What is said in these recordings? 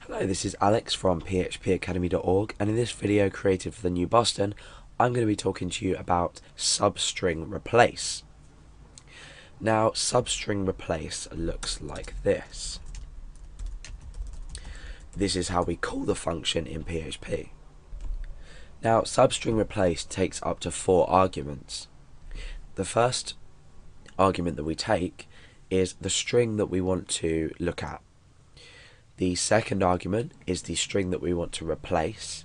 Hello, this is Alex from phpacademy.org, and in this video created for the New Boston, I'm going to be talking to you about substring replace. Now, substring replace looks like this. This is how we call the function in PHP. Now, substring replace takes up to 4 arguments. The first argument that we take is the string that we want to look at. The second argument is the string that we want to replace.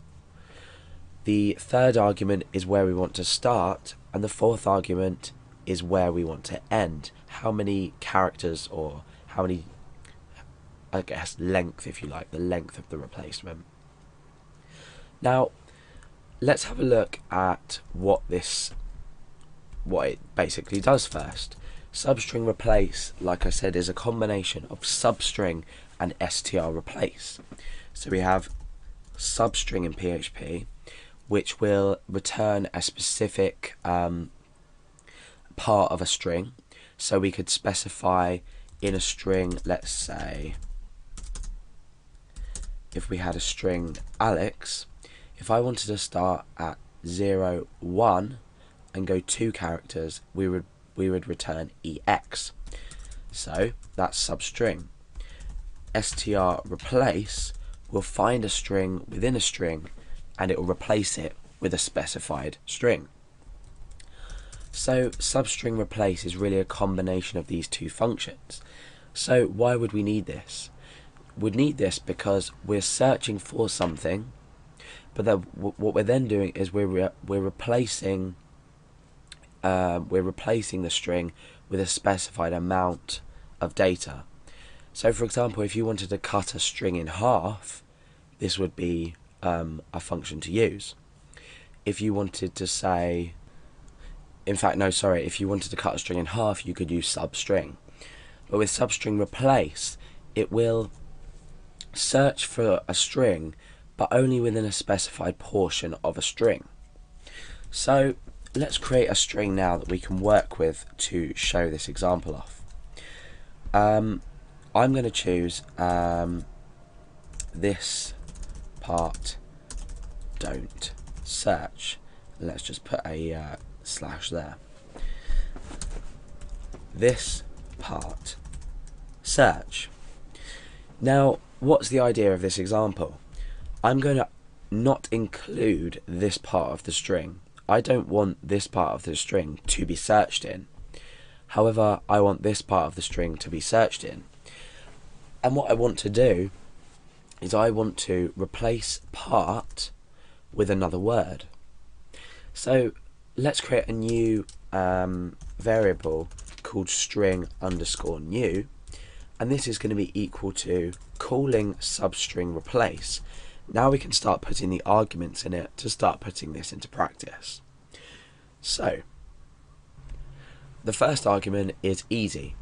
The third argument is where we want to start, and the fourth argument is where we want to end. How many characters, or how many, I guess, length, if you like, the length of the replacement. Now, let's have a look at what it basically does first. Substring replace, like I said, is a combination of substring and str replace. So we have substring in PHP, which will return a specific part of a string. So we could specify in a string, let's say, if we had a string Alex, if I wanted to start at 0, 1 and go 2 characters, we would return EX. So that's substring. str replace will find a string within a string and it will replace it with a specified string. So substring replace is really a combination of these two functions. So why would we need this? We'd need this because we're searching for something, but then what we're then doing is we're replacing the string with a specified amount of data. So for example, if you wanted to cut a string in half, this would be a function to use. If you wanted to say, if you wanted to cut a string in half, you could use substring. But with substring replace, it will search for a string, but only within a specified portion of a string. So let's create a string now that we can work with to show this example off. I'm going to choose this part don't search. Let's just put a slash there. This part search. Now, what's the idea of this example? I'm going to not include this part of the string. I don't want this part of the string to be searched in. However, I want this part of the string to be searched in. And what I want to do is I want to replace part with another word. So let's create a new variable called string_new, and this is going to be equal to calling substring replace. Now we can start putting the arguments in it to start putting this into practice. So the first argument is easy.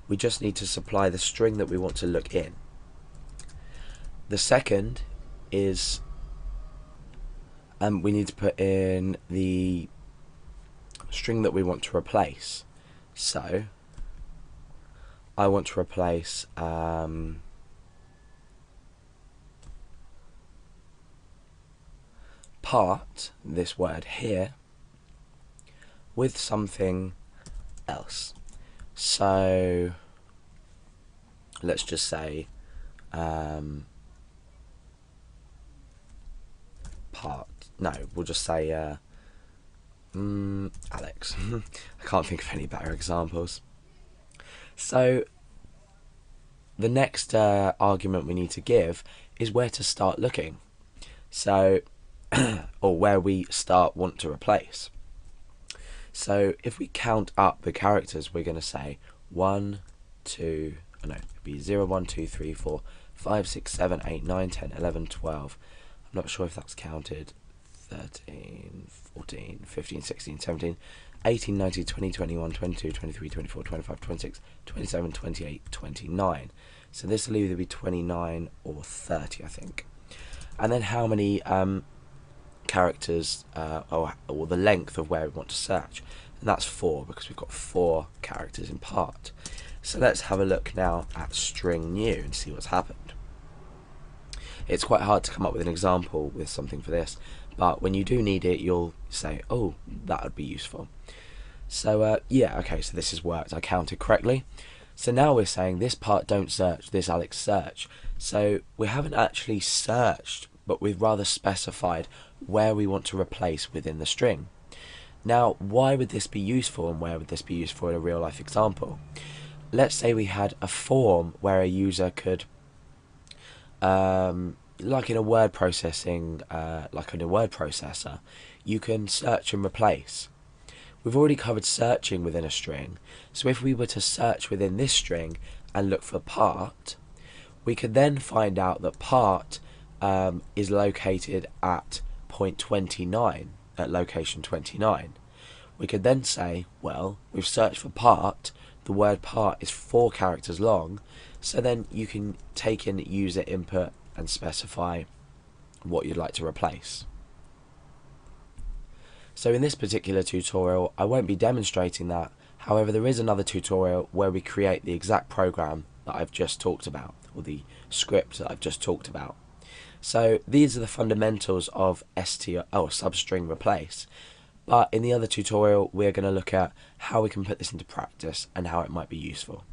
We just need to supply the string that we want to look in. The second is we need to put in the string that we want to replace. So I want to replace part, this word here, with something else. So let's just say we'll just say Alex. I can't think of any better examples. So the next argument we need to give is where to start looking. So or where we want to replace. So if we count up the characters, we're going to say 1, 2, no, it'd be 0, 1, 2, 3, 4, 5, 6, 7, 8, 9, 10, 11, 12. I'm not sure if that's counted. 13, 14, 15, 16, 17, 18, 19, 20, 21, 22, 23, 24, 25, 26, 27, 28, 29. So this will either be 29 or 30, I think. And then how many characters or the length of where we want to search, and that's 4 because we've got 4 characters in part. So let's have a look now at string new and see what's happened. It's quite hard to come up with an example with something for this, but when you do need it, you'll say, oh, that would be useful. So yeah, okay, so this has worked. I counted correctly. So now we're saying this part don't search, this Alex search. So we haven't actually searched, but we've rather specified where we want to replace within the string. Now, why would this be useful, and where would this be useful in a real life example? Let's say we had a form where a user could, like in a word processing, like in a word processor, you can search and replace. We've already covered searching within a string, so if we were to search within this string and look for part, we could then find out that part is located at point 29, at location 29. We could then say, well, we've searched for part, the word part is 4 characters long, so then you can take in user input and specify what you'd like to replace. So in this particular tutorial, I won't be demonstrating that. However, there is another tutorial where we create the exact program that I've just talked about, or the script that I've just talked about. So these are the fundamentals of substring replace. But in the other tutorial, we're going to look at how we can put this into practice and how it might be useful.